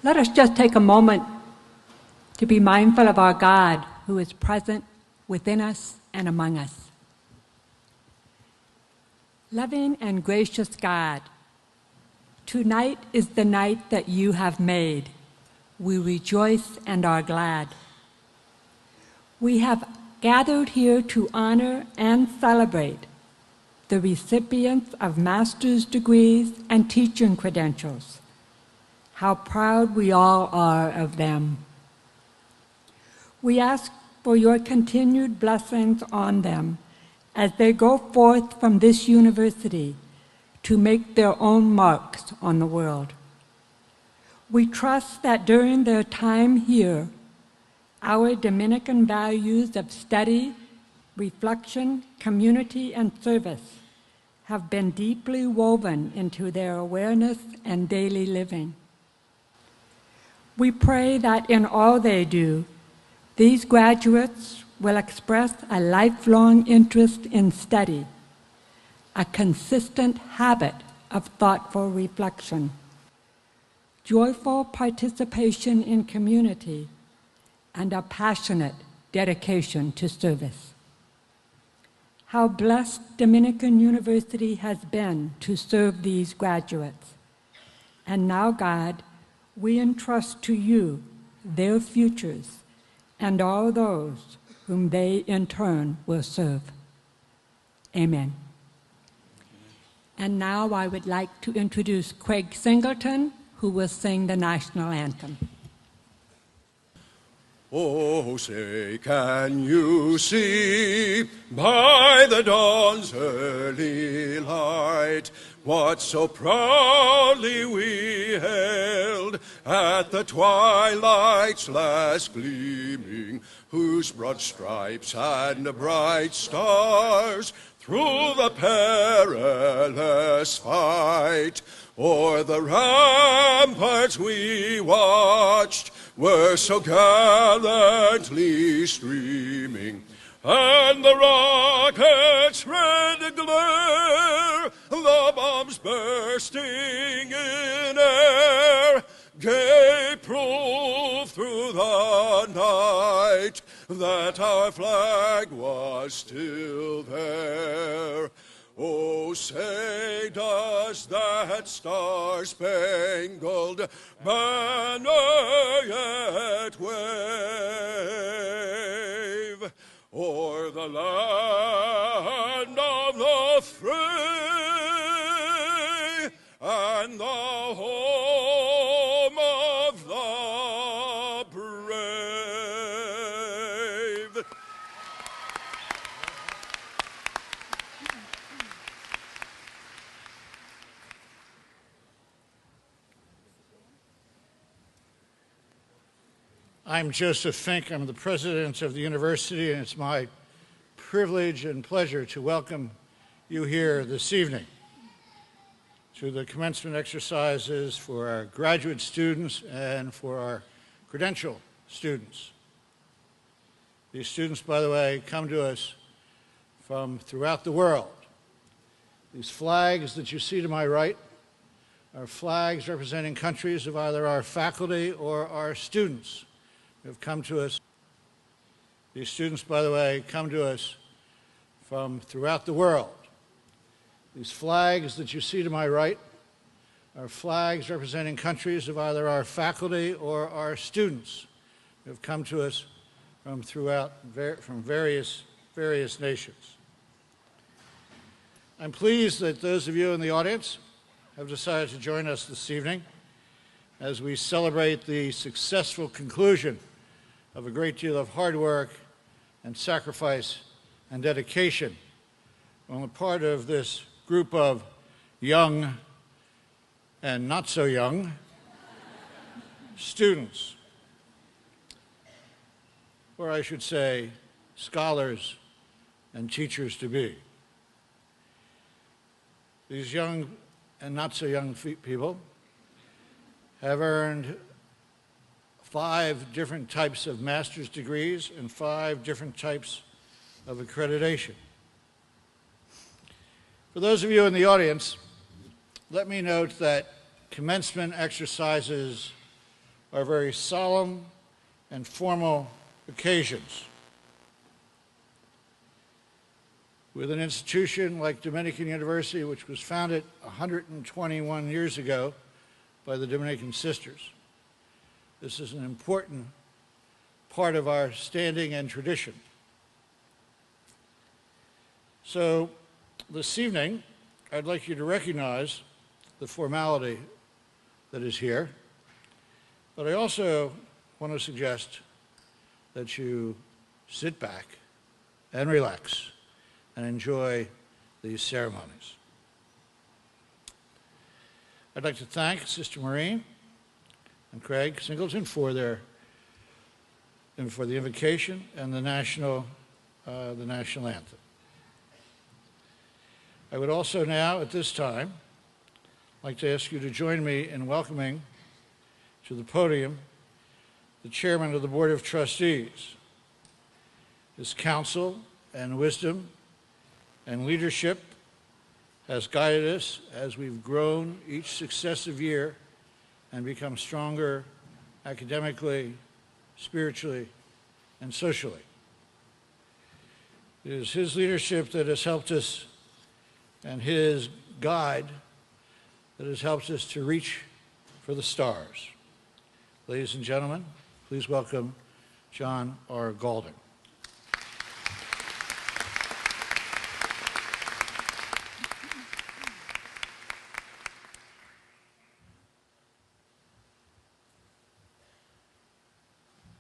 Let us just take a moment to be mindful of our God who is present within us and among us. Loving and gracious God, tonight is the night that you have made. We rejoice and are glad. We have gathered here to honor and celebrate the recipients of master's degrees and teaching credentials. How proud we all are of them. We ask for your continued blessings on them as they go forth from this university to make their own marks on the world. We trust that during their time here, our Dominican values of study, reflection, community, and service have been deeply woven into their awareness and daily living. We pray that in all they do, these graduates will express a lifelong interest in study, a consistent habit of thoughtful reflection, joyful participation in community, and a passionate dedication to service. How blessed Dominican University has been to serve these graduates. And now, God, we entrust to you their futures and all those whom they in turn will serve. Amen. And now I would like to introduce Craig Singleton, who will sing the national anthem. Oh, say, can you see by the dawn's early light what so proudly we hailed at the twilight's last gleaming, whose broad stripes and bright stars through the perilous fight o'er the ramparts we watched were so gallantly streaming, and the rocket's red glare, the bombs bursting in air, gave proof through the night that our flag was still there. Oh, say, does that star-spangled banner yet wave o'er the land of the free and the home of the brave? I'm Joseph Fink. I'm the president of the university, and it's my privilege and pleasure to welcome you here this evening to the commencement exercises for our graduate students and for our credential students. These students, by the way, come to us from throughout the world. These flags that you see to my right are flags representing countries of either our faculty or our students who have come to us. These students, by the way, come to us from throughout the world. These flags that you see to my right are flags representing countries of either our faculty or our students who have come to us from various nations. I'm pleased that those of you in the audience have decided to join us this evening as we celebrate the successful conclusion of a great deal of hard work and sacrifice and dedication on the part of this group of young and not so young students, or I should say scholars and teachers to be. These young and not so young people have earned 5 different types of master's degrees and 5 different types of accreditation. For those of you in the audience, let me note that commencement exercises are very solemn and formal occasions. With an institution like Dominican University, which was founded 121 years ago by the Dominican sisters, this is an important part of our standing and tradition. So this evening, I'd like you to recognize the formality that is here, but I also want to suggest that you sit back and relax and enjoy these ceremonies. I'd like to thank Sister Maureen and Craig Singleton for the invocation and the national anthem. I would also now, at this time, like to ask you to join me in welcoming to the podium the Chairman of the Board of Trustees. His counsel and wisdom and leadership has guided us as we've grown each successive year and become stronger academically, spiritually, and socially. It is his leadership that has helped us, and his guide that has helped us to reach for the stars. Ladies and gentlemen, please welcome John R. Gaulding.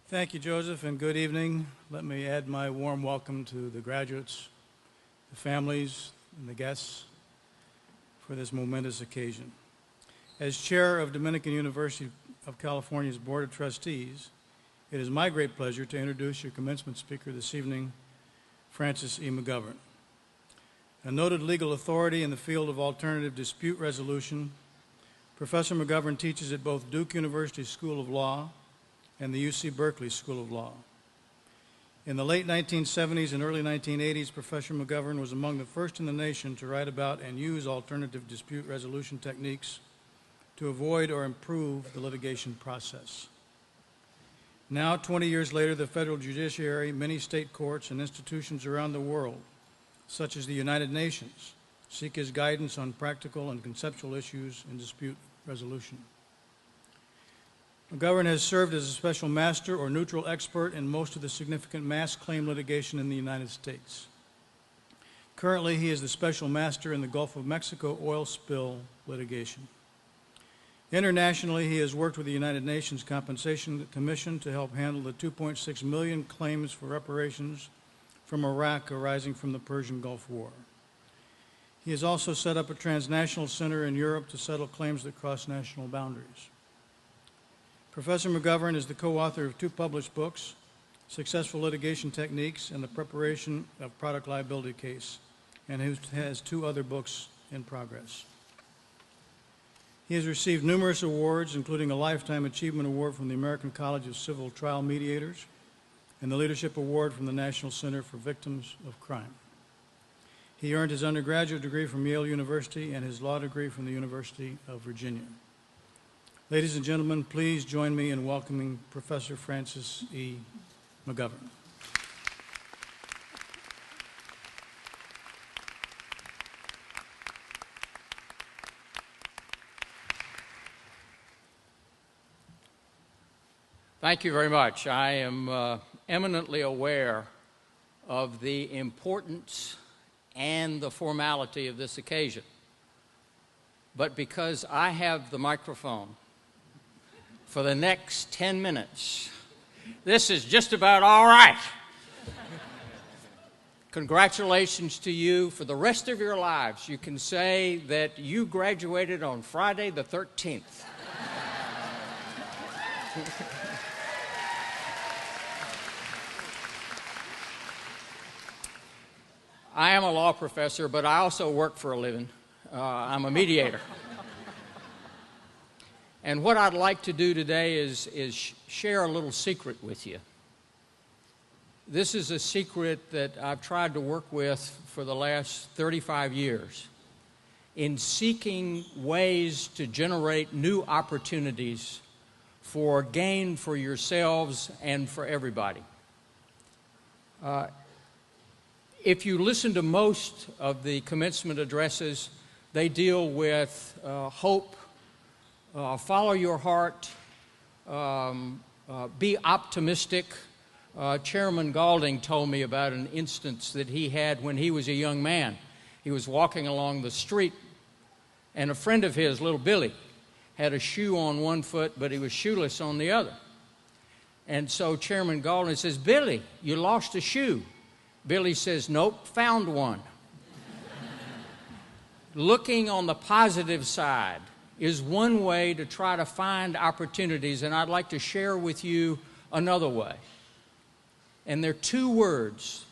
Thank you, Joseph, and good evening. Let me add my warm welcome to the graduates, the families, and the guests for this momentous occasion. As chair of Dominican University of California's Board of Trustees, it is my great pleasure to introduce your commencement speaker this evening, Francis E. McGovern. A noted legal authority in the field of alternative dispute resolution, Professor McGovern teaches at both Duke University School of Law and the UC Berkeley School of Law. In the late 1970s and early 1980s, Professor McGovern was among the first in the nation to write about and use alternative dispute resolution techniques to avoid or improve the litigation process. Now, 20 years later, the federal judiciary, many state courts, and institutions around the world, such as the United Nations, seek his guidance on practical and conceptual issues in dispute resolution. McGovern has served as a special master or neutral expert in most of the significant mass claim litigation in the United States. Currently, he is the special master in the Gulf of Mexico oil spill litigation. Internationally, he has worked with the United Nations Compensation Commission to help handle the 2.6 million claims for reparations from Iraq arising from the Persian Gulf War. He has also set up a transnational center in Europe to settle claims that cross national boundaries. Professor McGovern is the co-author of 2 published books, Successful Litigation Techniques and the Preparation of Product Liability Case, and has 2 other books in progress. He has received numerous awards, including a Lifetime Achievement Award from the American College of Civil Trial Mediators and the Leadership Award from the National Center for Victims of Crime. He earned his undergraduate degree from Yale University and his law degree from the University of Virginia. Ladies and gentlemen, please join me in welcoming Professor Francis E. McGovern. Thank you very much. I am eminently aware of the importance and the formality of this occasion. But because I have the microphone for the next 10 minutes, this is just about all right. Congratulations to you. For the rest of your lives, you can say that you graduated on Friday the 13th. I am a law professor, but I also work for a living. I'm a mediator. And what I'd like to do today is share a little secret with you. This is a secret that I've tried to work with for the last 35 years in seeking ways to generate new opportunities for gain for yourselves and for everybody. If you listen to most of the commencement addresses, they deal with hope, follow your heart, be optimistic. Chairman Galding told me about an instance that he had when he was a young man. He was walking along the street, and a friend of his, little Billy, had a shoe on one foot, but he was shoeless on the other. And so Chairman Galding says, "Billy, you lost a shoe." Billy says, "Nope, found one." Looking on the positive side is one way to try to find opportunities, and I'd like to share with you another way. And there are two words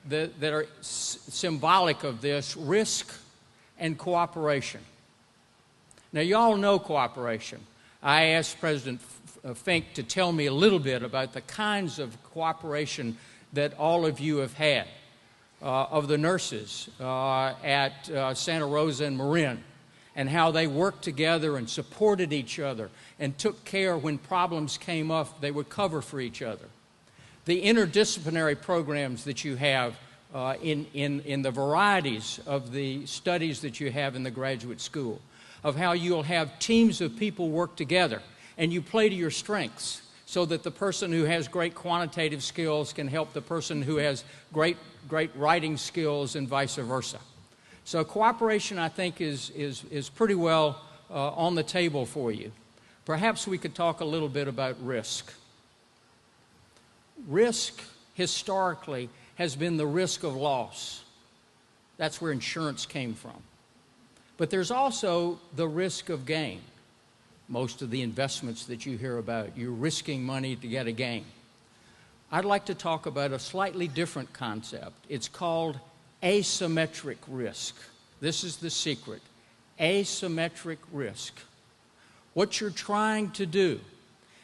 that are symbolic of this: risk and cooperation. Now, you all know cooperation. I asked President Fink to tell me a little bit about the kinds of cooperation that all of you have had, of the nurses at Santa Rosa and Marin, and how they worked together and supported each other and took care when problems came up, they would cover for each other. The interdisciplinary programs that you have in the varieties of the studies that you have in the graduate school, of how you'll have teams of people work together and you play to your strengths, so that the person who has great quantitative skills can help the person who has great writing skills and vice versa. So cooperation, I think, is pretty well on the table for you. Perhaps we could talk a little bit about risk. Risk, historically, has been the risk of loss. That's where insurance came from. But there's also the risk of gain. Most of the investments that you hear about, you're risking money to get a gain. I'd like to talk about a slightly different concept. It's called asymmetric risk. This is the secret. Asymmetric risk. What you're trying to do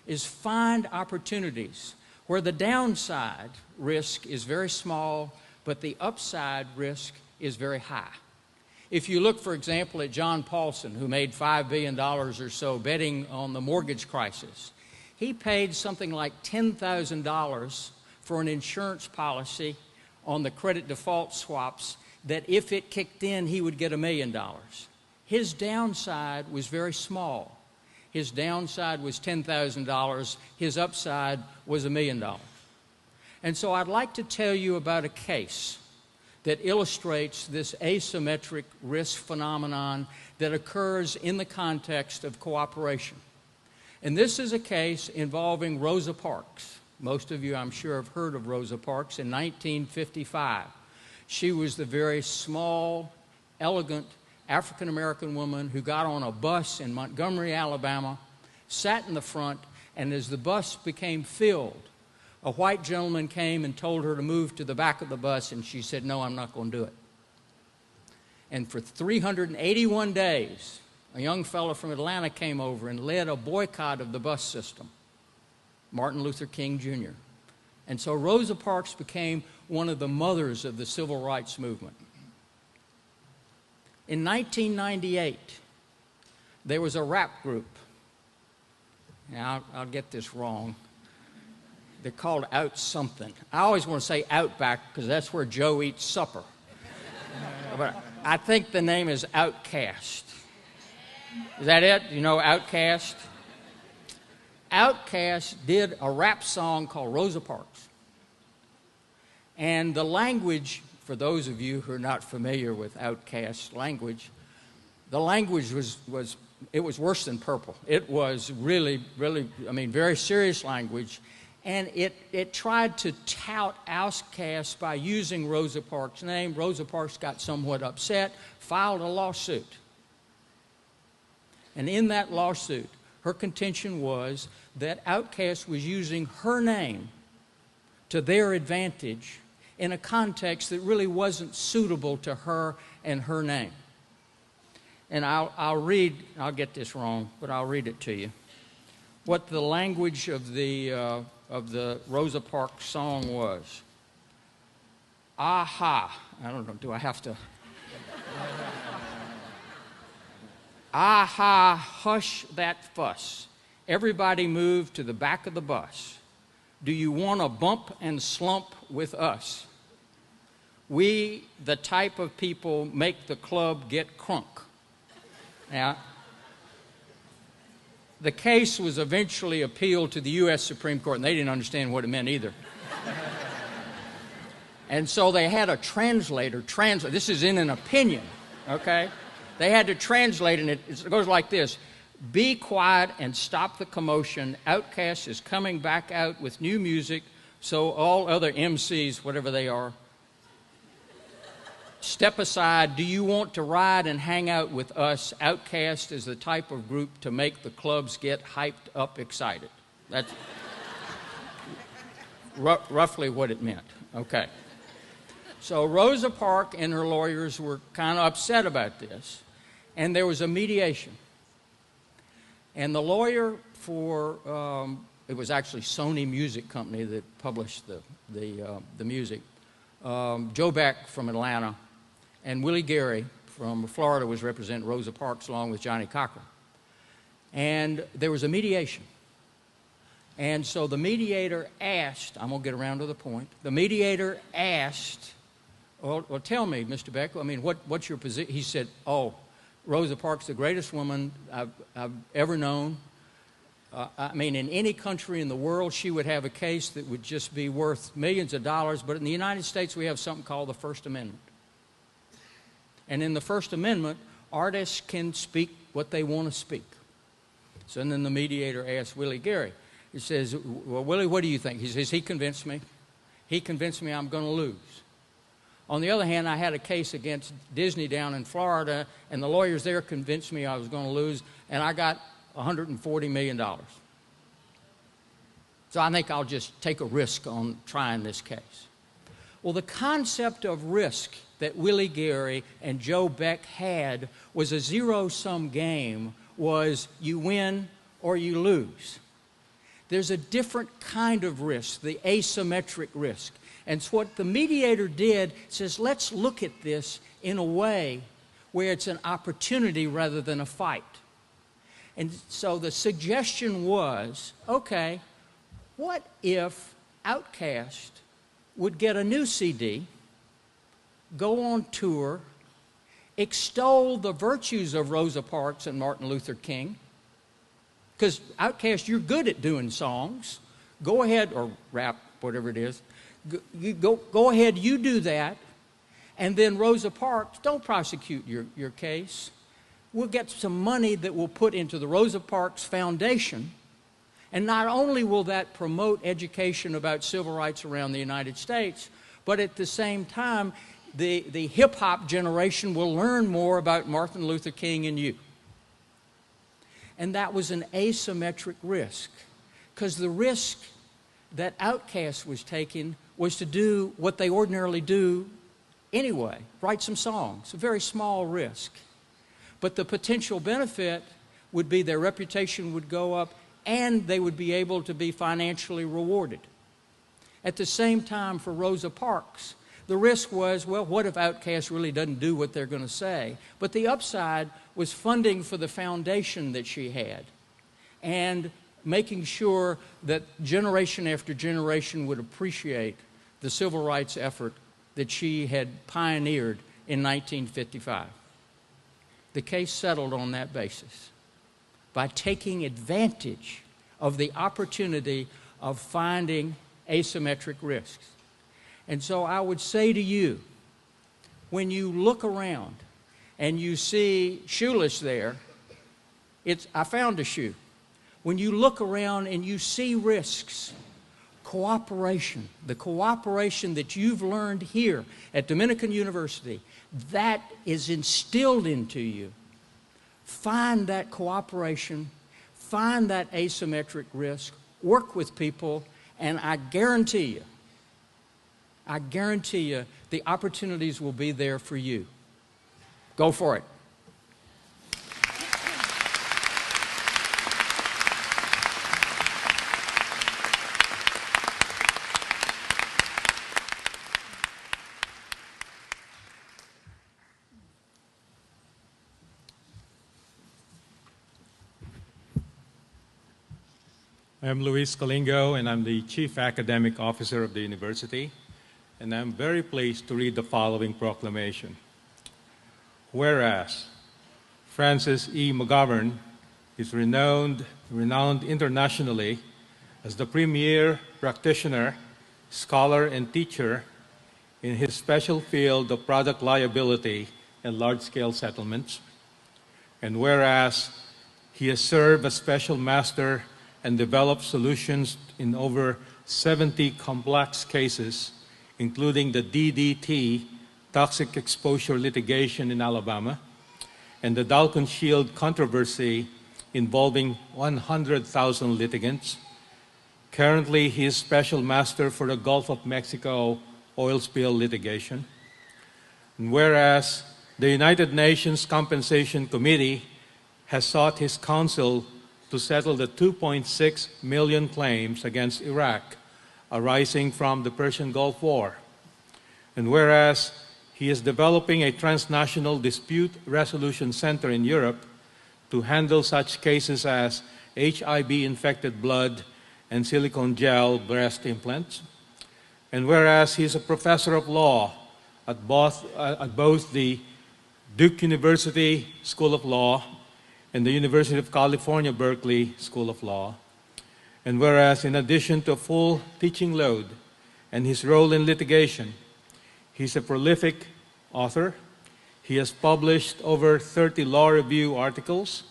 is find opportunities where the downside risk is very small, but the upside risk is very high. If you look, for example, at John Paulson, who made $5 billion or so betting on the mortgage crisis, he paid something like $10,000 for an insurance policy on the credit default swaps that if it kicked in, he would get $1 million. His downside was very small. His downside was $10,000. His upside was $1 million. And so I'd like to tell you about a case that illustrates this asymmetric risk phenomenon that occurs in the context of cooperation. And this is a case involving Rosa Parks. Most of you, I'm sure, have heard of Rosa Parks. In 1955, she was the very small, elegant African-American woman who got on a bus in Montgomery, Alabama, sat in the front, and as the bus became filled, a white gentleman came and told her to move to the back of the bus, and she said, "No, I'm not going to do it." And for 381 days, a young fellow from Atlanta came over and led a boycott of the bus system, Martin Luther King Jr. And so Rosa Parks became one of the mothers of the civil rights movement. In 1998, there was a rap group. Now, I'll get this wrong. They're called Out Something. I always want to say Outback because that's where Joe eats supper. But I think the name is Outcast. Is that it? You know Outcast? Outcast did a rap song called Rosa Parks. And the language, for those of you who are not familiar with Outcast language, the language was worse than purple. It was really, very serious language. And it tried to tout Outcast by using Rosa Parks' name. Rosa Parks got somewhat upset, filed a lawsuit. And in that lawsuit, her contention was that Outcast was using her name to their advantage in a context that really wasn't suitable to her and her name. And I'll get this wrong, but I'll read it to you. What the language of the Rosa Parks song was. Aha. I don't know, do I have to? Aha, hush that fuss. Everybody move to the back of the bus. Do you want to bump and slump with us? We, the type of people, make the club get crunk. Now, the case was eventually appealed to the U.S. Supreme Court, and they didn't understand what it meant either. And so they had a translator translate. This is in an opinion, okay? They had to translate, and it goes like this. Be quiet and stop the commotion. Outkast is coming back out with new music, so all other MCs, whatever they are, step aside. Do you want to ride and hang out with us? Outkast is the type of group to make the clubs get hyped up, excited. That's roughly what it meant. Okay. So Rosa Parks and her lawyers were kind of upset about this, and there was a mediation. And the lawyer for, it was actually Sony Music Company that published the music, Joe Beck from Atlanta, and Willie Gary from Florida was representing Rosa Parks along with Johnny Cochran. And there was a mediation. And so the mediator asked, I'm going to get around to the point, the mediator asked, well, tell me, Mr. Beck, I mean, what's your position? He said, oh, Rosa Parks, the greatest woman I've ever known. I mean, in any country in the world, she would have a case that would just be worth millions of dollars. But in the United States, we have something called the First Amendment. And in the First Amendment, artists can speak what they want to speak. So then the mediator asked Willie Gary. He says, well, Willie, what do you think? He says, he convinced me. He convinced me I'm going to lose. On the other hand, I had a case against Disney down in Florida, and the lawyers there convinced me I was going to lose, and I got $140 million. So I think I'll just take a risk on trying this case. Well, the concept of risk that Willie Gary and Joe Beck had was a zero-sum game, was you win or you lose. There's a different kind of risk, the asymmetric risk. And so what the mediator did says, let's look at this in a way where it's an opportunity rather than a fight. And so the suggestion was, okay, what if Outkast would get a new CD, go on tour, extol the virtues of Rosa Parks and Martin Luther King? Because Outkast, you're good at doing songs. Go ahead, or rap, whatever it is. Go ahead, you do that, and then Rosa Parks, don't prosecute your case. We'll get some money that we'll put into the Rosa Parks Foundation, and not only will that promote education about civil rights around the United States, but at the same time, the hip-hop generation will learn more about Martin Luther King and you. And that was an asymmetric risk, because the risk that Outkast was taking was to do what they ordinarily do anyway, write some songs, a very small risk. But the potential benefit would be their reputation would go up and they would be able to be financially rewarded. At the same time, for Rosa Parks, the risk was, well, what if Outkast really doesn't do what they're going to say? But the upside was funding for the foundation that she had and making sure that generation after generation would appreciate the civil rights effort that she had pioneered in 1955. The case settled on that basis by taking advantage of the opportunity of finding asymmetric risks. And so I would say to you, when you look around and you see shoeless there, I found a shoe. When you look around and you see risks, cooperation, the cooperation that you've learned here at Dominican University, that is instilled into you. Find that cooperation, find that asymmetric risk, work with people, and I guarantee you the opportunities will be there for you. Go for it. I'm Luis Calingo, and I'm the Chief Academic Officer of the university, and I'm very pleased to read the following proclamation. Whereas Francis E. McGovern is renowned internationally as the premier practitioner, scholar, and teacher in his special field of product liability and large-scale settlements, and whereas he has served as special master and developed solutions in over 70 complex cases, including the DDT, toxic exposure litigation in Alabama, and the Dalton Shield controversy involving 100,000 litigants. Currently, he is special master for the Gulf of Mexico oil spill litigation. And whereas the United Nations Compensation Committee has sought his counsel to settle the 2.6 million claims against Iraq arising from the Persian Gulf War. And whereas he is developing a transnational dispute resolution center in Europe to handle such cases as HIV-infected blood and silicone gel breast implants. And whereas he is a professor of law at both the Duke University School of Law and the University of California, Berkeley School of Law. And whereas in addition to a full teaching load and his role in litigation, he's a prolific author. He has published over 30 law review articles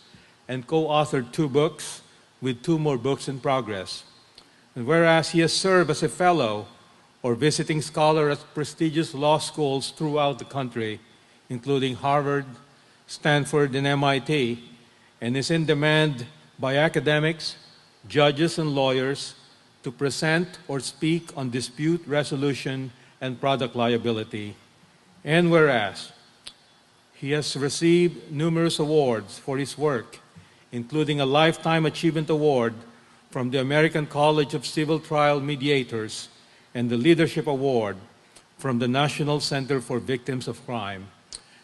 and co-authored 2 books with 2 more books in progress. And whereas he has served as a fellow or visiting scholar at prestigious law schools throughout the country, including Harvard, Stanford, and MIT, and is in demand by academics, judges, and lawyers to present or speak on dispute resolution and product liability. And whereas he has received numerous awards for his work, including a Lifetime Achievement Award from the American College of Civil Trial Mediators and the Leadership Award from the National Center for Victims of Crime.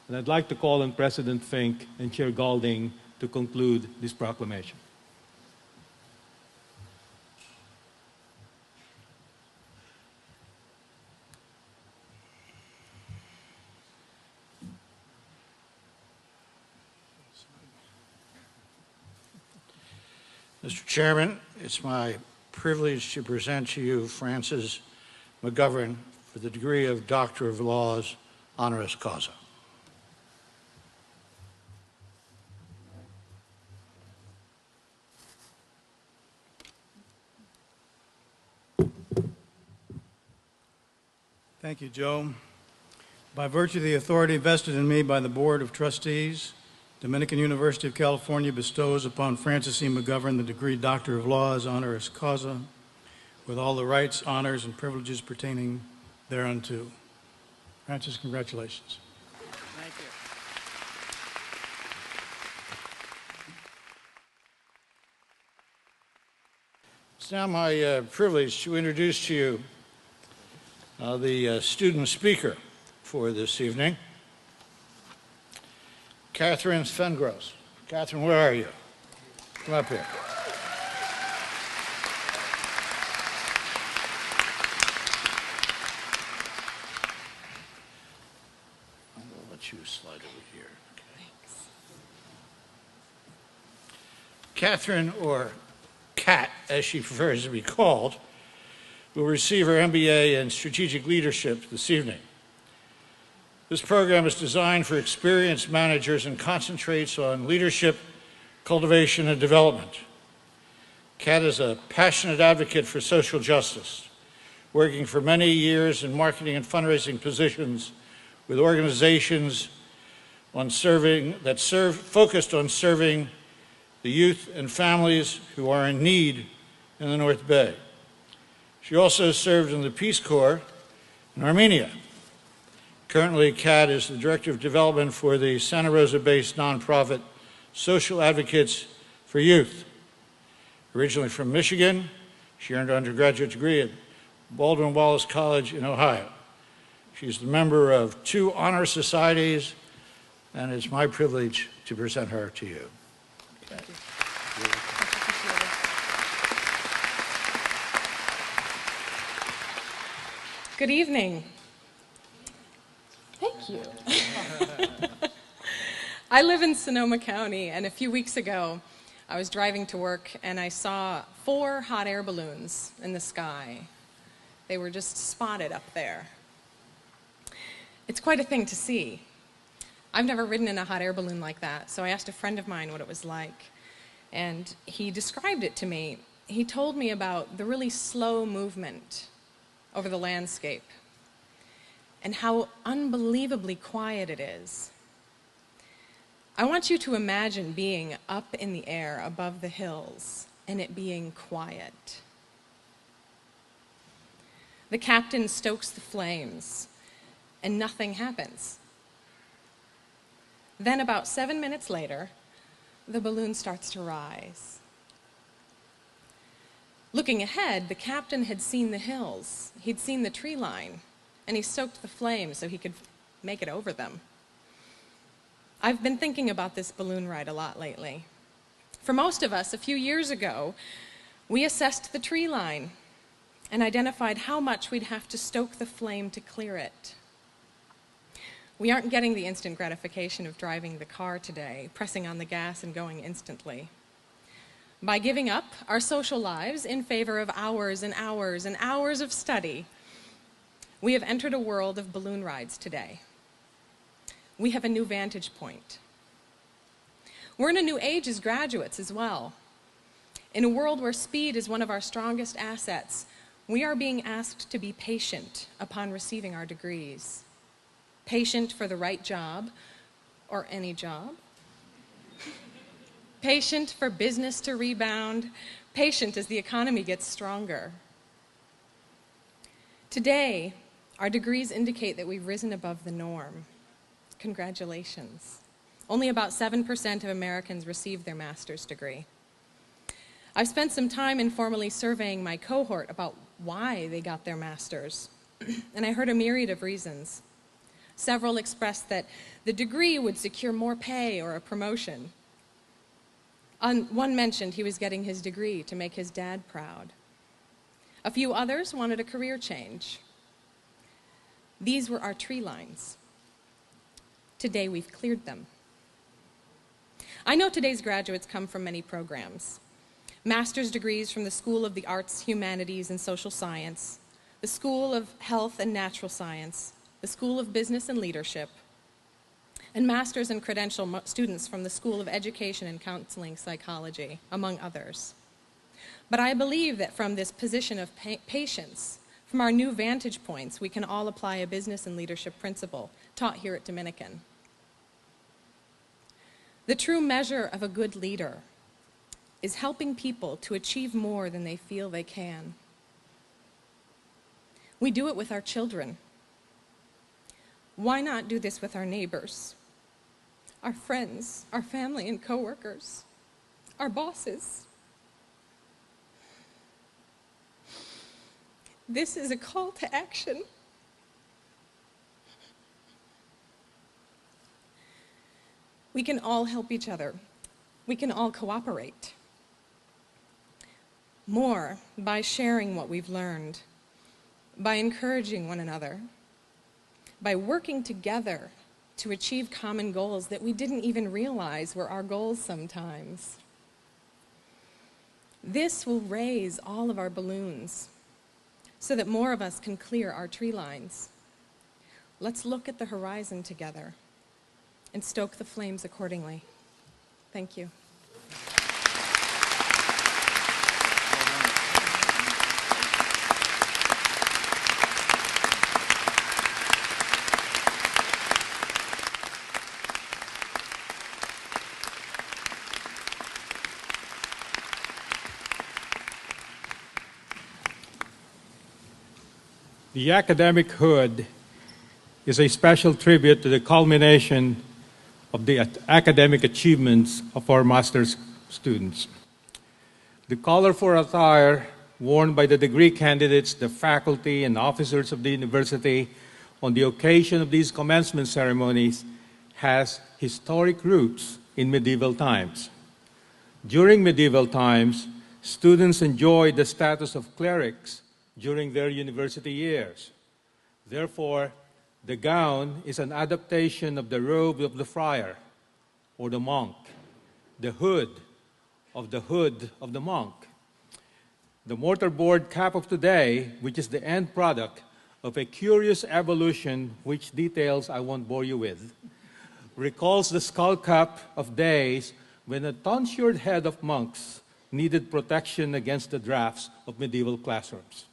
And I'd like to call on President Fink and Chair Galding to conclude this proclamation. Mr. Chairman, it's my privilege to present to you Francis McGovern for the degree of Doctor of Laws, honoris causa. Thank you, Joe. By virtue of the authority vested in me by the Board of Trustees, Dominican University of California bestows upon Francis E. McGovern the degree Doctor of Laws, honoris causa, with all the rights, honors, and privileges pertaining thereunto. Francis, congratulations. Thank you. It's now my privilege to introduce to you the student speaker for this evening, Catherine Fengros. Catherine, where are you? Come up here. I'm going to let you slide over here. Okay. Thanks. Catherine, or Kat, as she prefers to be called, will receive her MBA in Strategic Leadership this evening. This program is designed for experienced managers and concentrates on leadership, cultivation, and development. Kat is a passionate advocate for social justice, working for many years in marketing and fundraising positions with organizations focused on serving the youth and families who are in need in the North Bay. She also served in the Peace Corps in Armenia. Currently, Kat is the Director of Development for the Santa Rosa-based nonprofit Social Advocates for Youth. Originally from Michigan, she earned her undergraduate degree at Baldwin Wallace College in Ohio. She's the member of 2 honor societies, and it's my privilege to present her to you. Thank you. Good evening. Thank you. I live in Sonoma County, and a few weeks ago, I was driving to work and I saw 4 hot air balloons in the sky. They were just spotted up there. It's quite a thing to see. I've never ridden in a hot air balloon like that, so I asked a friend of mine what it was like, and he described it to me. He told me about the really slow movement over the landscape and how unbelievably quiet it is. I want you to imagine being up in the air above the hills and it being quiet. The captain stokes the flames and nothing happens. Then about 7 minutes later, the balloon starts to rise. Looking ahead, the captain had seen the hills. He'd seen the tree line, and he stoked the flames so he could make it over them. I've been thinking about this balloon ride a lot lately. For most of us, a few years ago, we assessed the tree line and identified how much we'd have to stoke the flame to clear it. We aren't getting the instant gratification of driving the car today, pressing on the gas and going instantly. By giving up our social lives in favor of hours and hours and hours of study, we have entered a world of balloon rides today. We have a new vantage point. We're in a new age as graduates as well. In a world where speed is one of our strongest assets, we are being asked to be patient upon receiving our degrees. Patient for the right job, or any job. Patient for business to rebound. Patient as the economy gets stronger. Today, our degrees indicate that we've risen above the norm. Congratulations. Only about 7% of Americans receive their master's degree. I've spent some time informally surveying my cohort about why they got their master's, and I heard a myriad of reasons. Several expressed that the degree would secure more pay or a promotion. One mentioned he was getting his degree to make his dad proud. A few others wanted a career change. These were our tree lines. Today we've cleared them. I know today's graduates come from many programs. Master's degrees from the School of the Arts, Humanities and Social Science, the School of Health and Natural Science, the School of Business and Leadership, and master's and credential students from the School of Education and Counseling Psychology, among others. But I believe that from this position of patience, from our new vantage points, we can all apply a business and leadership principle taught here at Dominican. The true measure of a good leader is helping people to achieve more than they feel they can. We do it with our children. Why not do this with our neighbors, our friends, our family and coworkers, our bosses? This is a call to action. We can all help each other. We can all cooperate. More by sharing what we've learned, by encouraging one another, by working together to achieve common goals that we didn't even realize were our goals sometimes. This will raise all of our balloons so that more of us can clear our tree lines. Let's look at the horizon together and stoke the flames accordingly. Thank you. The academic hood is a special tribute to the culmination of the academic achievements of our master's students. The colorful attire worn by the degree candidates, the faculty, and officers of the university on the occasion of these commencement ceremonies has historic roots in medieval times. During medieval times, students enjoyed the status of clerics during their university years. Therefore, the gown is an adaptation of the robe of the friar or the monk, the hood of the monk. The mortarboard cap of today, which is the end product of a curious evolution which details I won't bore you with, recalls the skull cap of days when a tonsured head of monks needed protection against the drafts of medieval classrooms.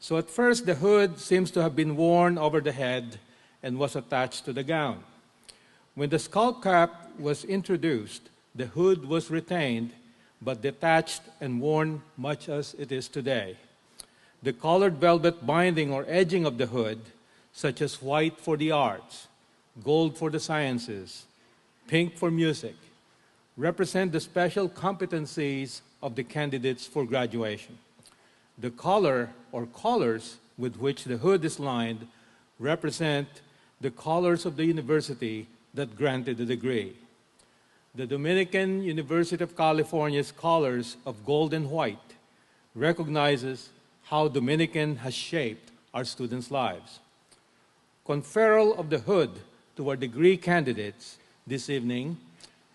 So at first, the hood seems to have been worn over the head and was attached to the gown. When the skull cap was introduced, the hood was retained, but detached and worn much as it is today. The colored velvet binding or edging of the hood, such as white for the arts, gold for the sciences, pink for music, represent the special competencies of the candidates for graduation. The color or colors with which the hood is lined represent the colors of the university that granted the degree. The Dominican University of California's colors of gold and white recognizes how Dominican has shaped our students' lives. Conferral of the hood to our degree candidates this evening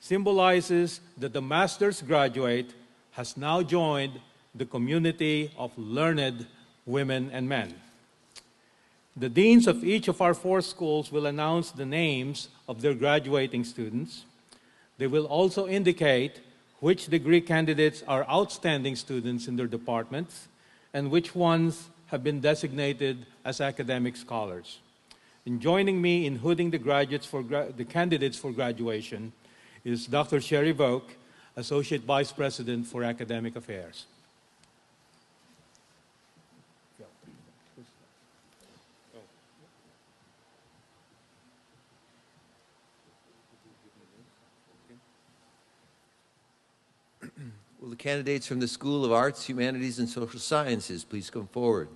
symbolizes that the master's graduate has now joined the community of learned women and men. The deans of each of our 4 schools will announce the names of their graduating students. They will also indicate which degree candidates are outstanding students in their departments and which ones have been designated as academic scholars. And joining me in hooding the candidates for graduation is Dr. Sherry Vogt, Associate Vice President for Academic Affairs. Will the candidates from the School of Arts, Humanities, and Social Sciences please come forward?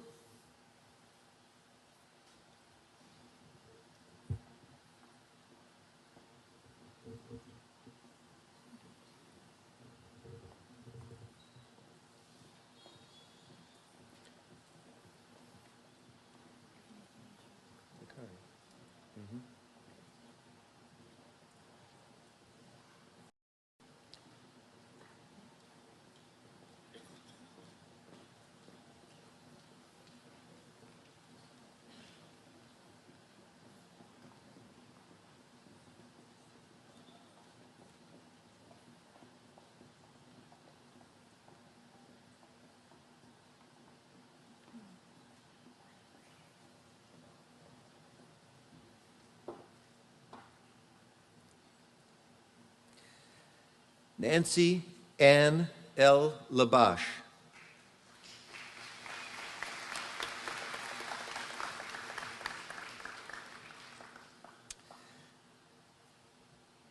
Nancy Ann L. Labash.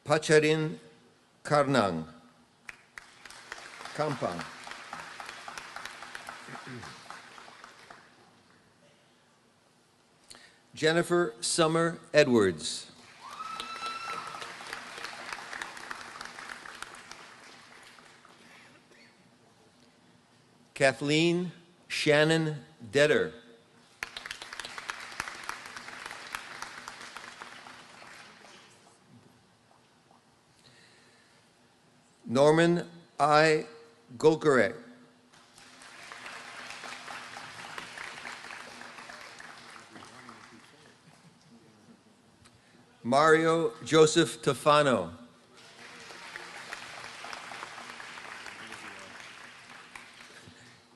Pacharin Karnang. Kampang. Jennifer Summer Edwards. Kathleen Shannon Detter. Norman I. Golkarek. Mario Joseph Tofano.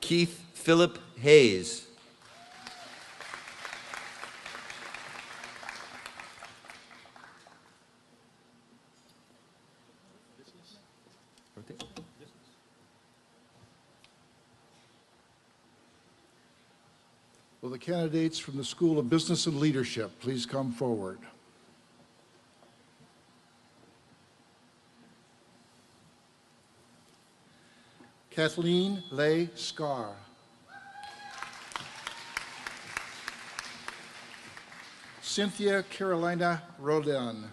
Keith Philip Hayes. Will the candidates from the School of Business and Leadership please come forward? Kathleen Leigh Scarr. Cynthia Carolina Roldan.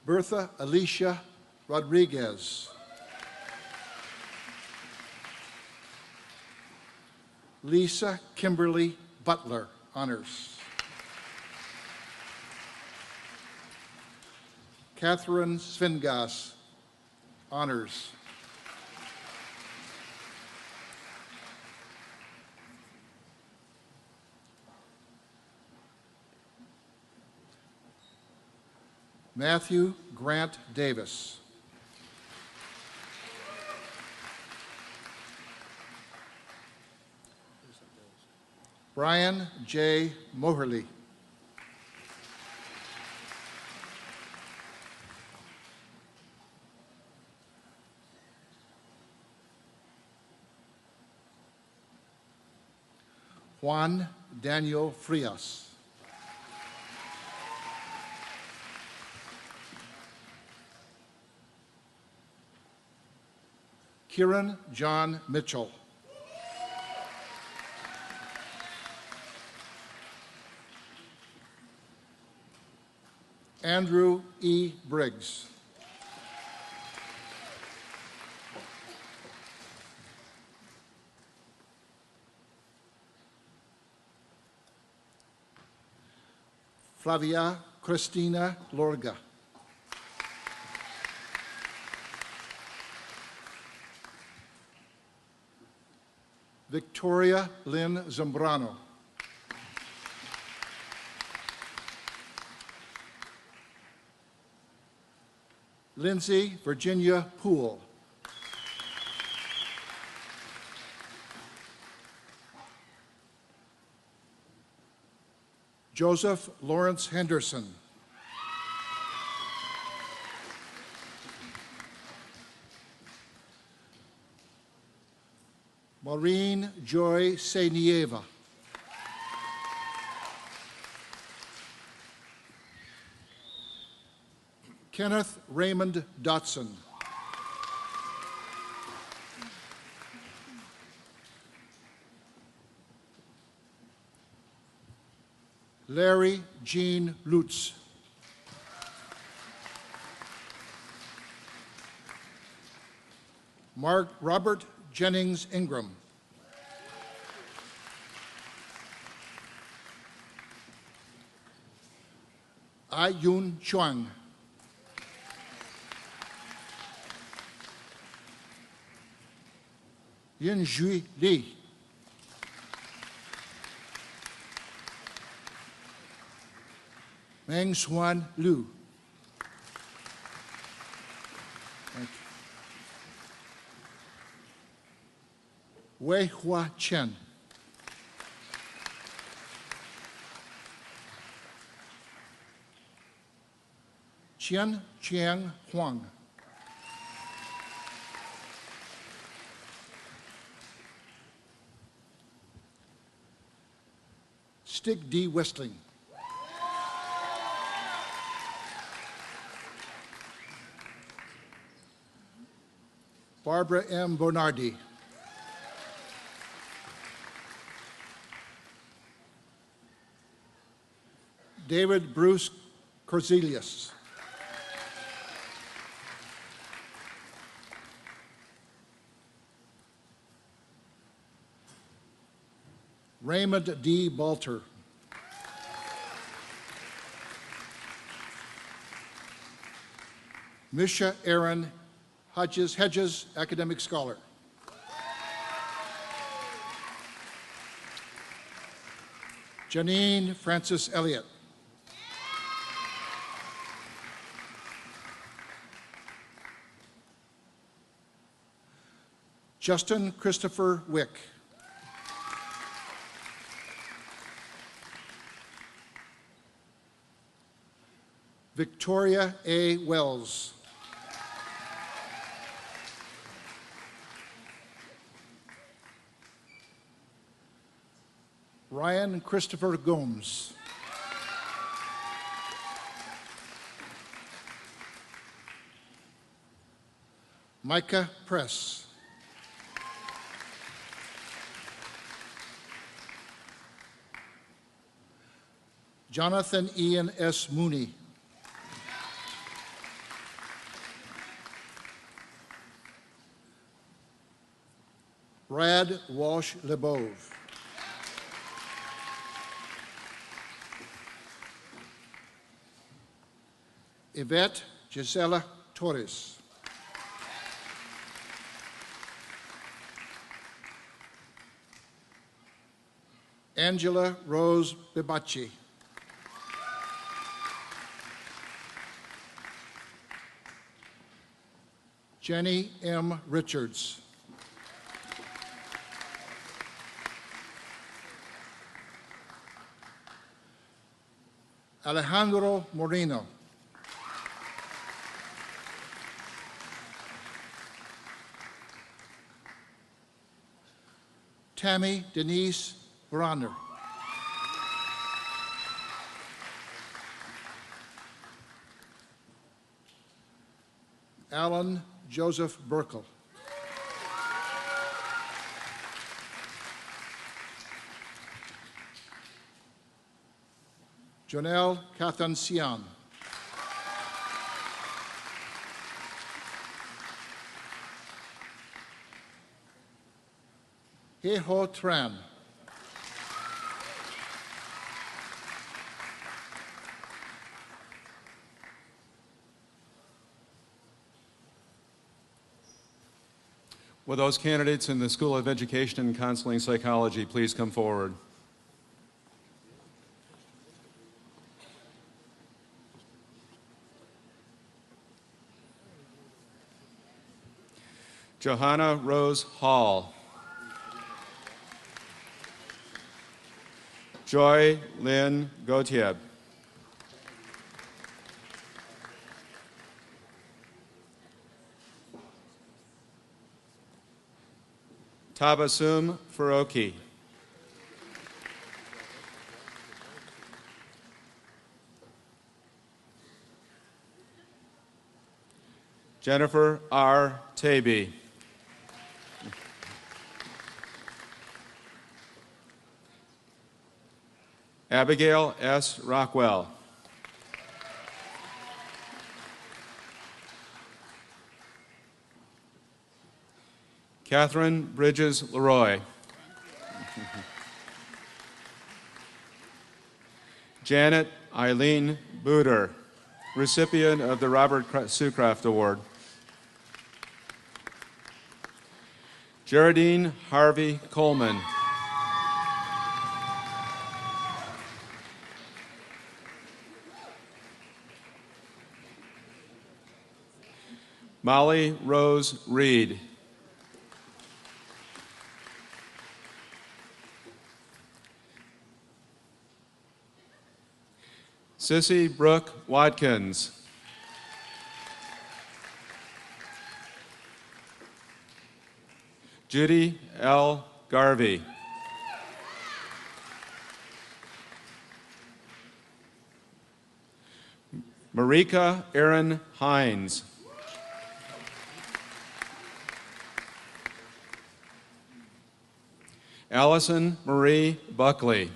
Bertha Alicia Rodriguez. Lisa Kimberly Butler, honors. Catherine Svingas, honors. Matthew Grant Davis. Brian J. Moherly. Juan Daniel Frias. Kieran John Mitchell. Andrew E. Briggs. Flavia Cristina Lorga. Victoria Lynn Zambrano. Lindsay Virginia Poole. Joseph Lawrence Henderson. Maureen Joy Senieva. Kenneth Raymond Dotson. Larry Jean Lutz. Robert Jennings Ingram. Ai Yun Chuang. Yin Jui Li. Meng Xuan Liu. Thank you. Wei Hua Chen. Qian Chiang Huang. Stig D. Westling. Barbara M. Bonardi. David Bruce Corzelius. Raymond D. Balter. Misha Aaron Hedges, academic scholar. Janine Francis Elliott. Justin Christopher Wick. Victoria A. Wells. Ryan Christopher Gomes. Micah Press. Jonathan Ian S. Mooney. Brad Walsh Lebove. Yvette Gisela Torres. Angela Rose Bibacci. Jenny M. Richards. Alejandro Moreno. Tammy Denise Bronner. Alan Joseph Burkle. Jonelle Cathancian. He-Ho Tran. Will those candidates in the School of Education and Counseling Psychology please come forward? Johanna Rose Hall. Joy Lynn Gautier. Tabassum Faroki. Jennifer R. Taby. Abigail S. Rockwell. Catherine Bridges Leroy. Janet Eileen Booter, recipient of the Robert Sucraft Award. Geraldine Harvey Coleman. Molly Rose Reed. Sissy Brooke Watkins. Judy L. Garvey. Marika Erin Hines. Allison Marie Buckley.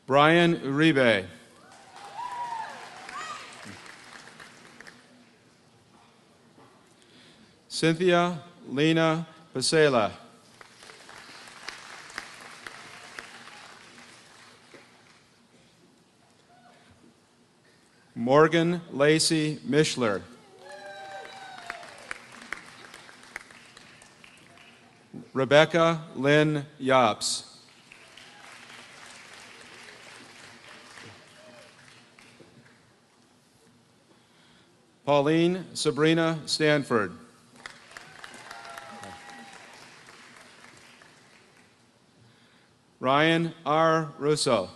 Brian Uribe. Cynthia Lena Pasela. Morgan Lacey Mishler. Rebecca Lynn Yops. Pauline Sabrina Stanford. Ryan R. Russo.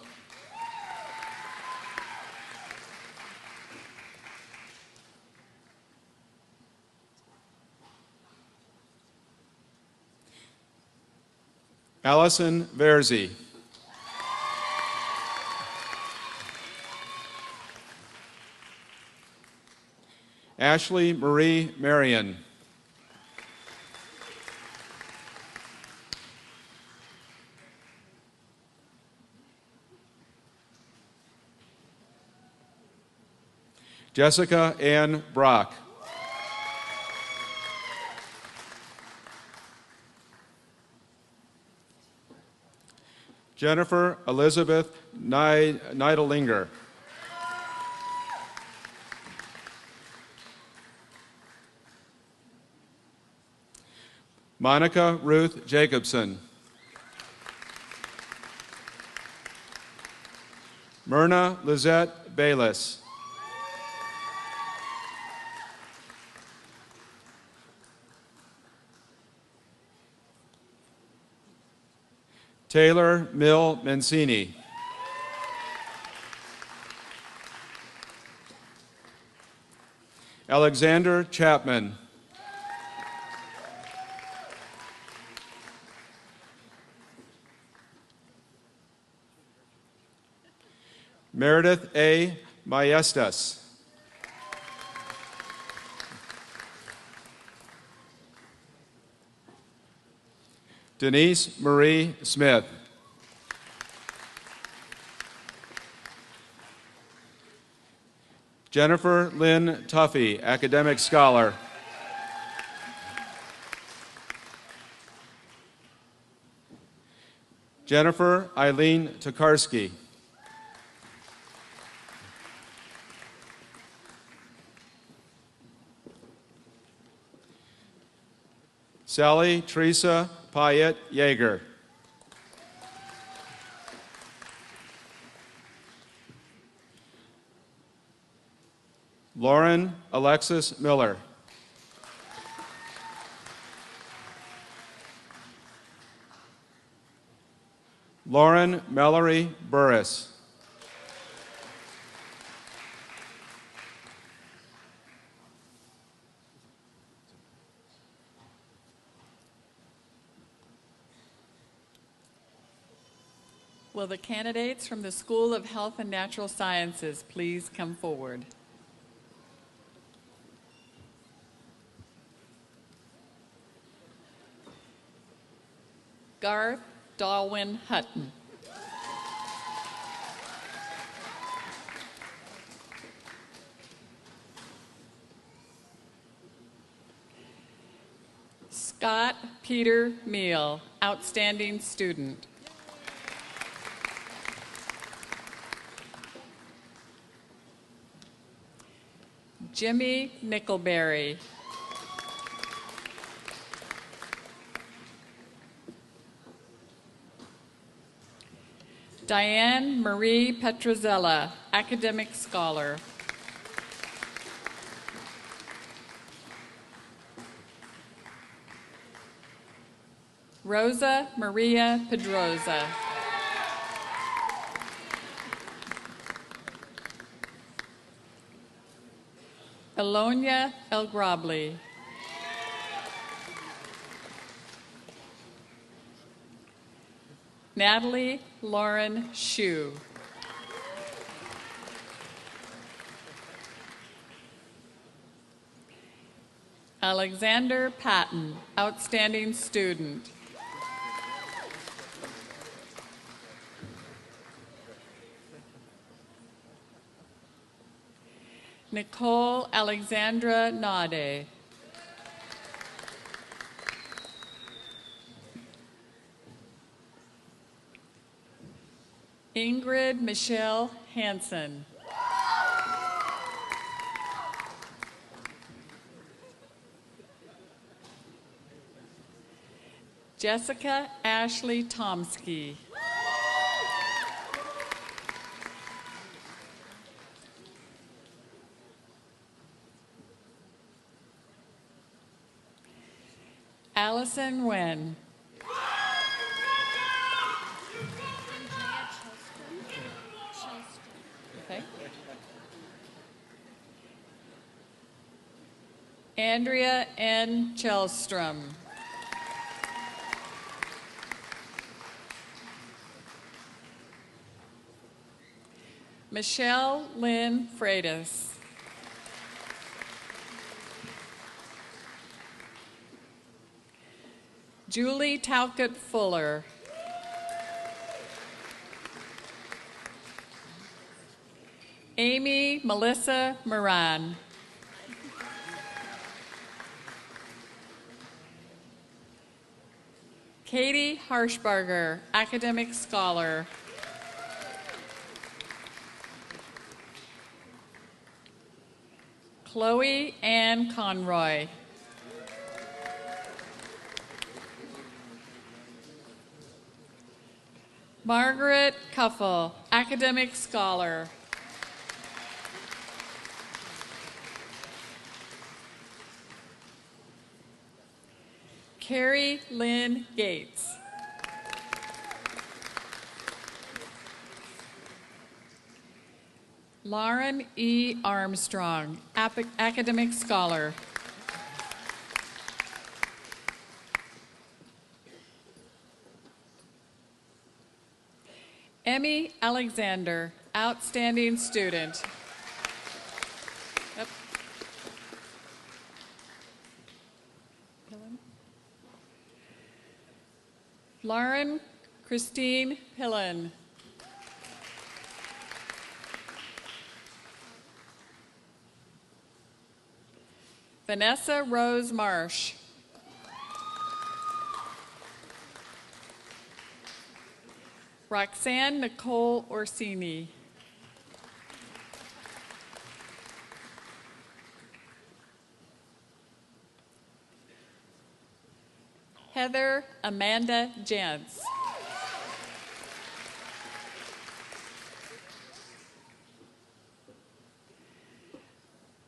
Allison Verzi. Ashley Marie Marion. Jessica Ann Brock. Jennifer Elizabeth Neidlinger. Monica Ruth Jacobson. Myrna Lizette Bayless. Taylor Mill Mancini. Alexander Chapman. Meredith A. Maestas. Denise Marie Smith. Jennifer Lynn Tuffy, academic scholar. Jennifer Eileen Tokarski. Sally Teresa Payet Yeager. Lauren Alexis Miller. Lauren Mallory Burris. Will the candidates from the School of Health and Natural Sciences please come forward? Garth Darwin Hutton. Scott Peter Meal, outstanding student. Jimmy Nickelberry. Diane Marie Petrozella, academic scholar. Rosa Maria Pedroza. Elonia El Grabli. Natalie Lauren Shue. Alexander Patton, outstanding student. Nicole Alexandra Nade. Ingrid Michelle Hansen. Jessica Ashley Tomsky. Allison Wen. Okay. Andrea N. Chelstrom. Michelle Lynn Freitas. Julie Talcott Fuller. Amy Melissa Moran. Katie Harshbarger, Academic Scholar. Chloe Ann Conroy. Margaret Cuffle, Academic Scholar. Carrie Lynn Gates. Lauren E. Armstrong, Academic Scholar. Emmy Alexander, Outstanding Student. Yep. Lauren Christine Pillen. Vanessa Rose Marsh. Roxanne Nicole Orsini. Heather Amanda Jentz.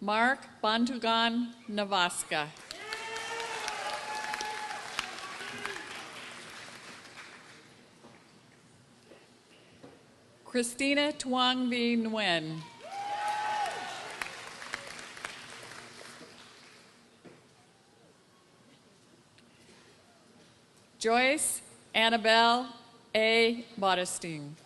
Mark Bantugan Navaska. Christina Tuang V. Nguyen. Joyce Annabelle A. Modesting.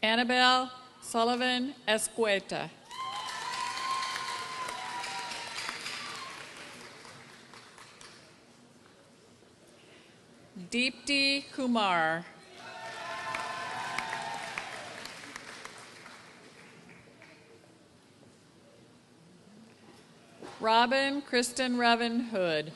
Annabelle Sullivan Escueta. Deepti Kumar. Robin Kristen Revan Hood.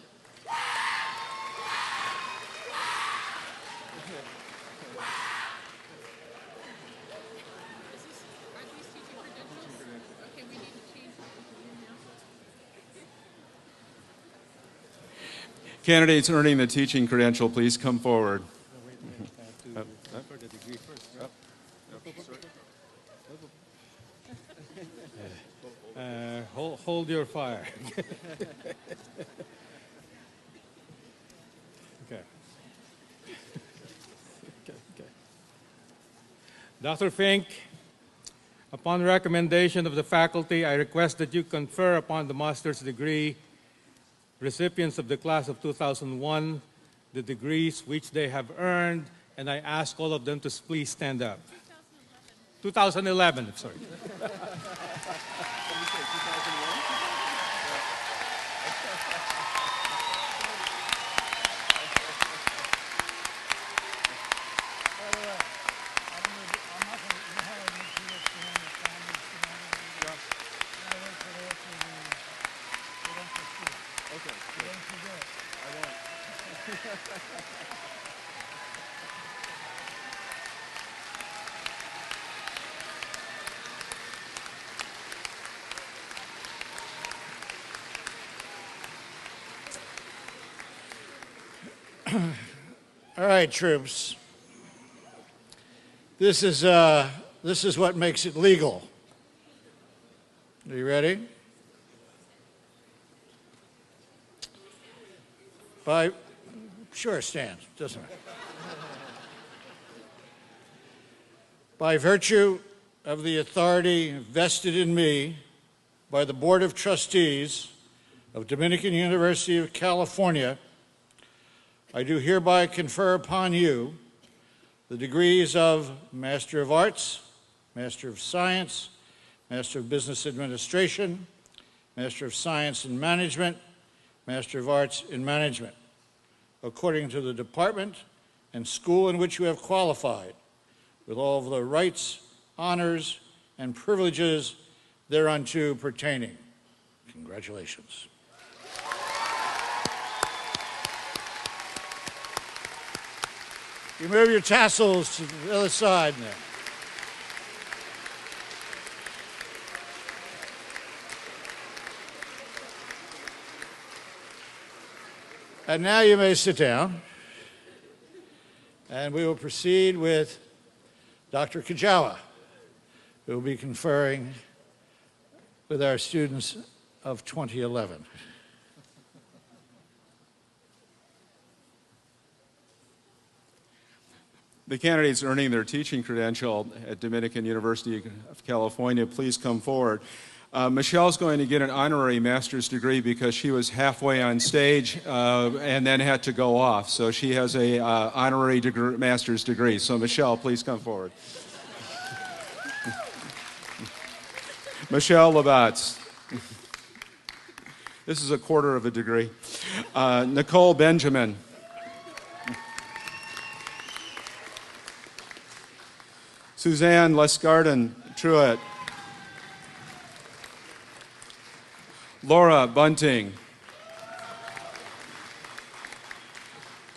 Candidates earning the teaching credential, please come forward. Hold your fire. Okay. Dr. Fink, upon recommendation of the faculty, I request that you confer upon the master's degree recipients of the class of 2001 the degrees which they have earned, and I ask all of them to please stand up. 2011, sorry. All right, troops. This is what makes it legal. Are you ready? Sure, stand. Doesn't matter. By virtue of the authority vested in me by the Board of Trustees of Dominican University of California, I do hereby confer upon you the degrees of Master of Arts, Master of Science, Master of Business Administration, Master of Science in Management, Master of Arts in Management, according to the department and school in which you have qualified, with all of the rights, honors, and privileges thereunto pertaining. Congratulations. You move your tassels to the other side now. And now you may sit down, and we will proceed with Dr. Kajawa, who will be conferring with our students of 2011. The candidates earning their teaching credential at Dominican University of California, please come forward. Michelle's going to get an honorary master's degree because she was halfway on stage and then had to go off. So she has a honorary master's degree. So Michelle, please come forward. Michelle Labatz. This is a quarter of a degree. Nicole Benjamin. Suzanne Lesgarden Truitt. Laura Bunting.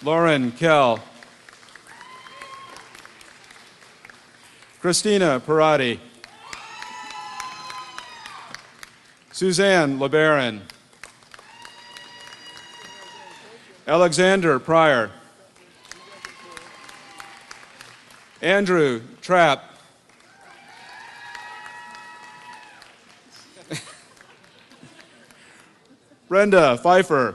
Lauren Kell. Christina Parati. Suzanne LeBaron. Alexander Pryor. Andrew Trapp. Brenda Pfeiffer.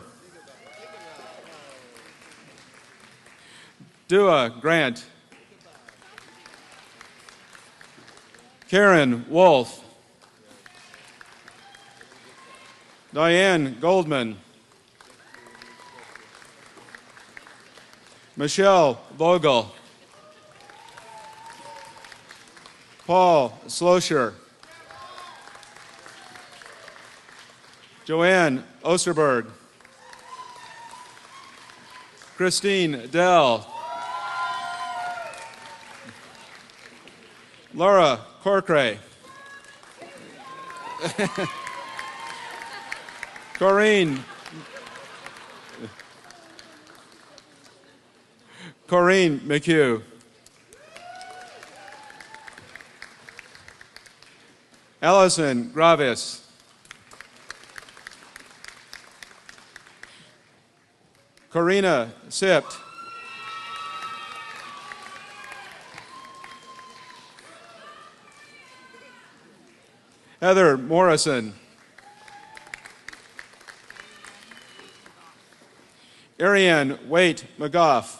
Dua Grant. Karen Wolf. Diane Goldman. Michelle Vogel. Paul Slosher. Joanne Osterberg. Christine Dell. Laura Corcray. Corinne McHugh. Allison Gravis. Corina Sipt. Heather Morrison. Ariane Waite McGough.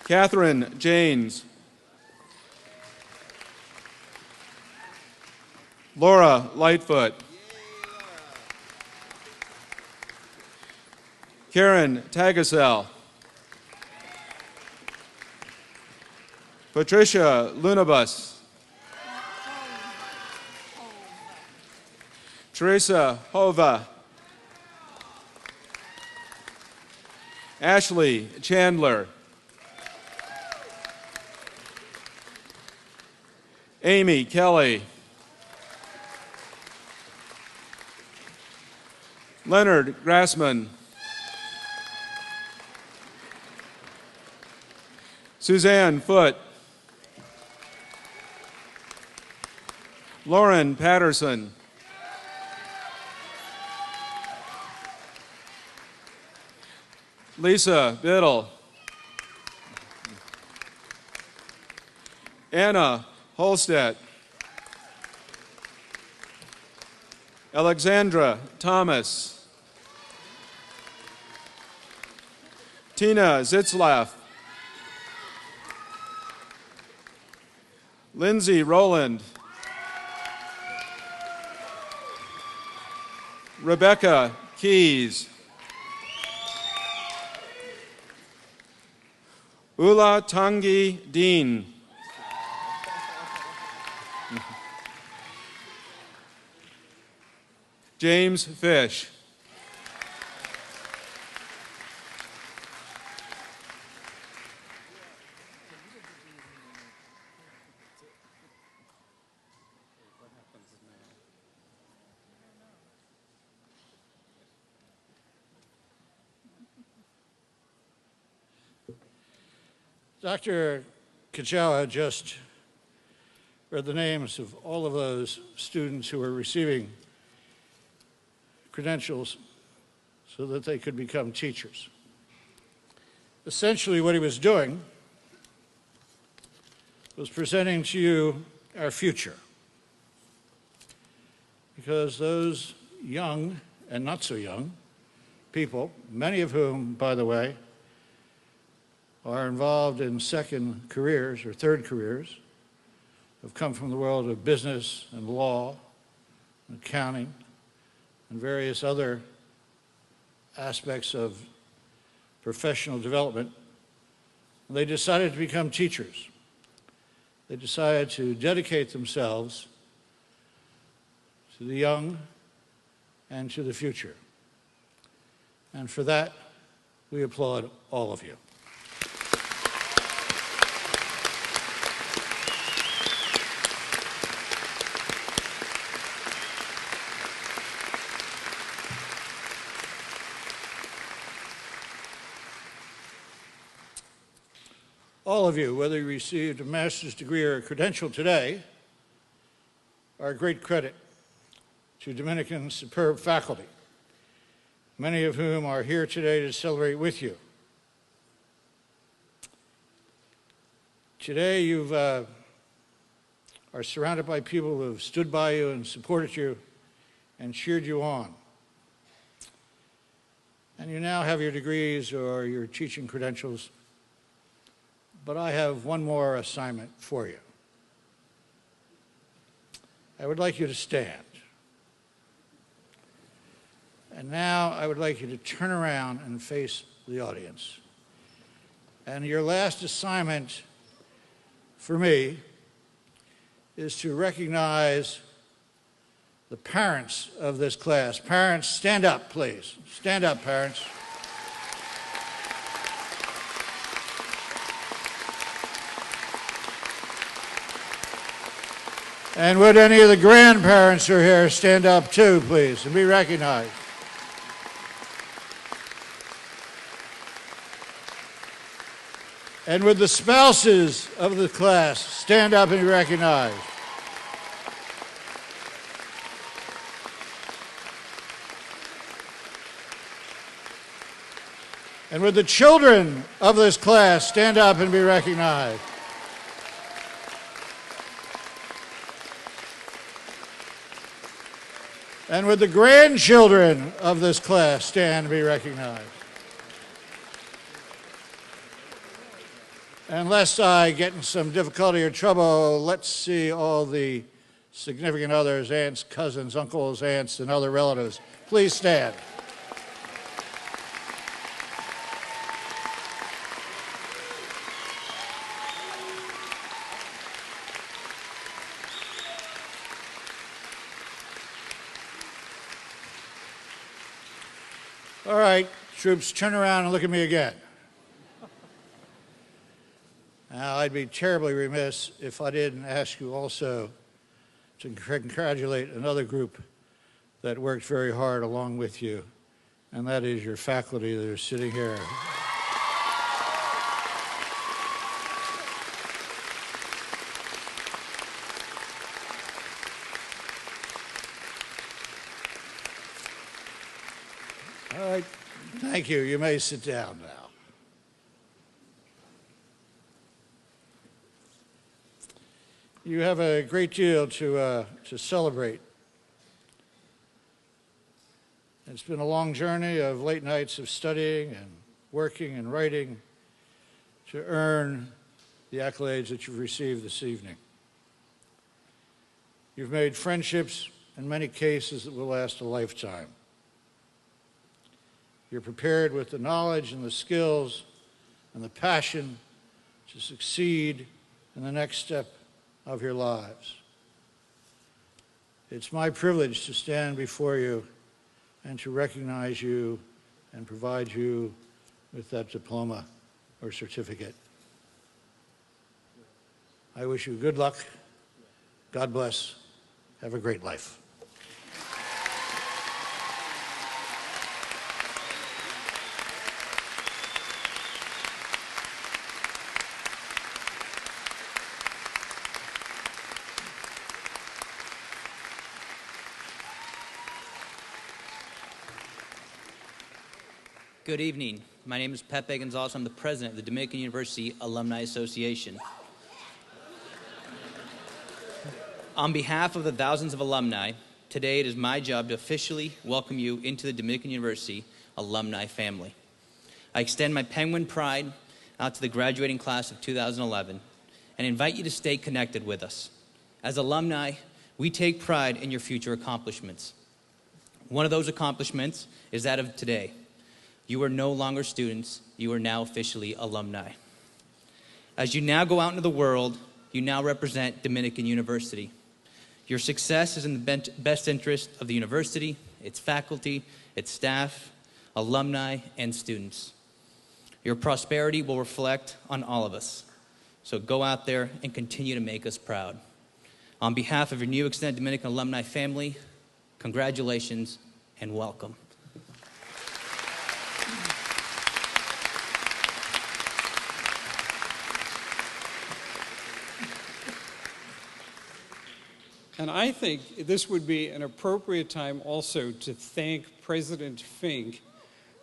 Catherine Janes. Laura Lightfoot. Karen Tagasel. Patricia Lunabus. Teresa Hova. Ashley Chandler. Amy Kelly. Leonard Grassman. Suzanne Foote. Lauren Patterson. Lisa Biddle. Anna Holstedt. Alexandra Thomas. Tina Zitzlaff. Lindsay Rowland. Rebecca Keys. Ula Tangi Dean. James Fish. Dr. Kajawa just read the names of all of those students who are receiving credentials so that they could become teachers. Essentially, what he was doing was presenting to you our future. Because those young and not so young people, many of whom, by the way, are involved in second careers or third careers, have come from the world of business and law, and accounting, and various other aspects of professional development. They decided to become teachers. They decided to dedicate themselves to the young and to the future. And for that, we applaud all of you. All of you, whether you received a master's degree or a credential today, are a great credit to Dominican's superb faculty, many of whom are here today to celebrate with you. Today you are surrounded by people who have stood by you and supported you and cheered you on. And you now have your degrees or your teaching credentials. But I have one more assignment for you. I would like you to stand. And now I would like you to turn around and face the audience. And your last assignment for me is to recognize the parents of this class. Parents, stand up, please. Stand up, parents. And would any of the grandparents who are here stand up too, please, and be recognized? And would the spouses of the class stand up and be recognized? And would the children of this class stand up and be recognized? And would the grandchildren of this class stand and be recognized? Unless I get in some difficulty or trouble, let's see all the significant others, aunts, cousins, uncles, aunts, and other relatives. Please stand. All right, troops, turn around and look at me again. Now, I'd be terribly remiss if I didn't ask you also to congratulate another group that worked very hard along with you, and that is your faculty that are sitting here. All right, thank you. You may sit down now. You have a great deal to celebrate. It's been a long journey of late nights of studying and working and writing to earn the accolades that you've received this evening. You've made friendships, in many cases, that will last a lifetime. You're prepared with the knowledge and the skills and the passion to succeed in the next step of your lives. It's my privilege to stand before you and to recognize you and provide you with that diploma or certificate. I wish you good luck. God bless. Have a great life. Good evening. My name is Pepe Gonzalez. I'm the president of the Dominican University Alumni Association. On behalf of the thousands of alumni, today it is my job to officially welcome you into the Dominican University alumni family. I extend my penguin pride out to the graduating class of 2011 and invite you to stay connected with us. As alumni, we take pride in your future accomplishments. One of those accomplishments is that of today. You are no longer students, you are now officially alumni. As you now go out into the world, you now represent Dominican University. Your success is in the best interest of the university, its faculty, its staff, alumni, and students. Your prosperity will reflect on all of us. So go out there and continue to make us proud. On behalf of your new extended Dominican alumni family, congratulations and welcome. And I think this would be an appropriate time also to thank President Fink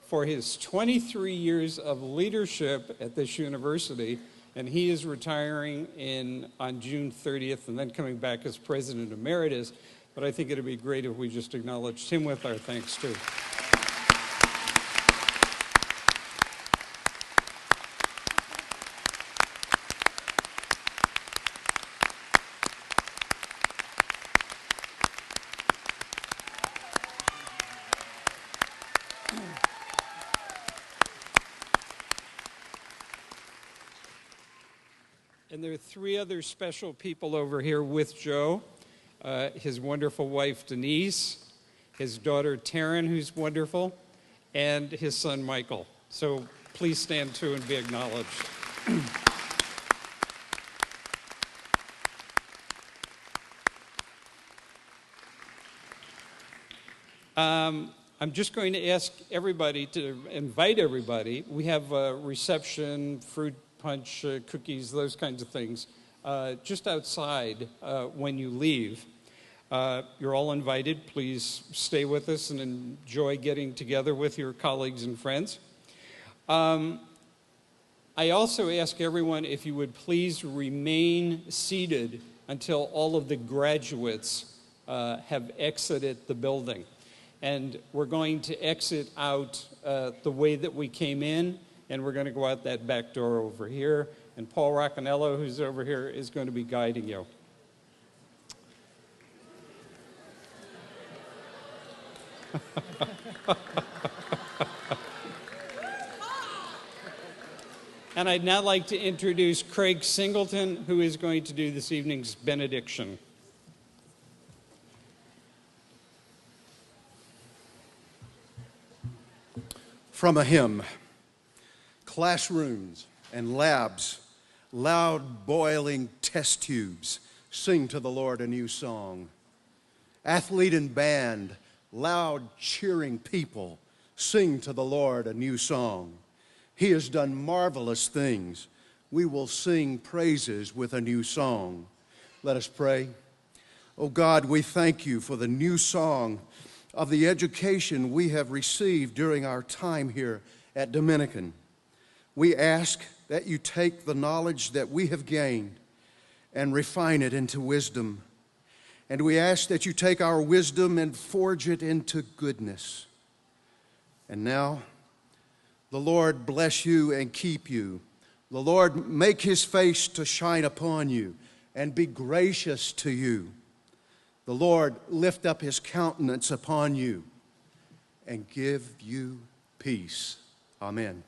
for his 23 years of leadership at this university, and he is retiring on June 30th and then coming back as President Emeritus. But I think it would be great if we just acknowledged him with our thanks too. And there are three other special people over here with Joe. His wonderful wife, Denise, his daughter, Taryn, who's wonderful, and his son, Michael. So please stand too and be acknowledged. I'm just going to ask everybody to invite everybody. We have a reception, fruit punch, cookies, those kinds of things, just outside when you leave. You're all invited. Please stay with us and enjoy getting together with your colleagues and friends. I also ask everyone if you would please remain seated until all of the graduates have exited the building. And we're going to exit out the way that we came in, and we're going to go out that back door over here. And Paul Roccanello, who's over here, is going to be guiding you. And I'd now like to introduce Craig Singleton, who is going to do this evening's benediction. From a hymn: classrooms and labs, loud boiling test tubes, sing to the Lord a new song. Athlete and band, loud cheering people, sing to the Lord a new song. He has done marvelous things. We will sing praises with a new song. Let us pray. Oh God, we thank you for the new song of the education we have received during our time here at Dominican. We ask that you take the knowledge that we have gained and refine it into wisdom. And we ask that you take our wisdom and forge it into goodness. And now, the Lord bless you and keep you. The Lord make his face to shine upon you and be gracious to you. The Lord lift up his countenance upon you and give you peace. Amen.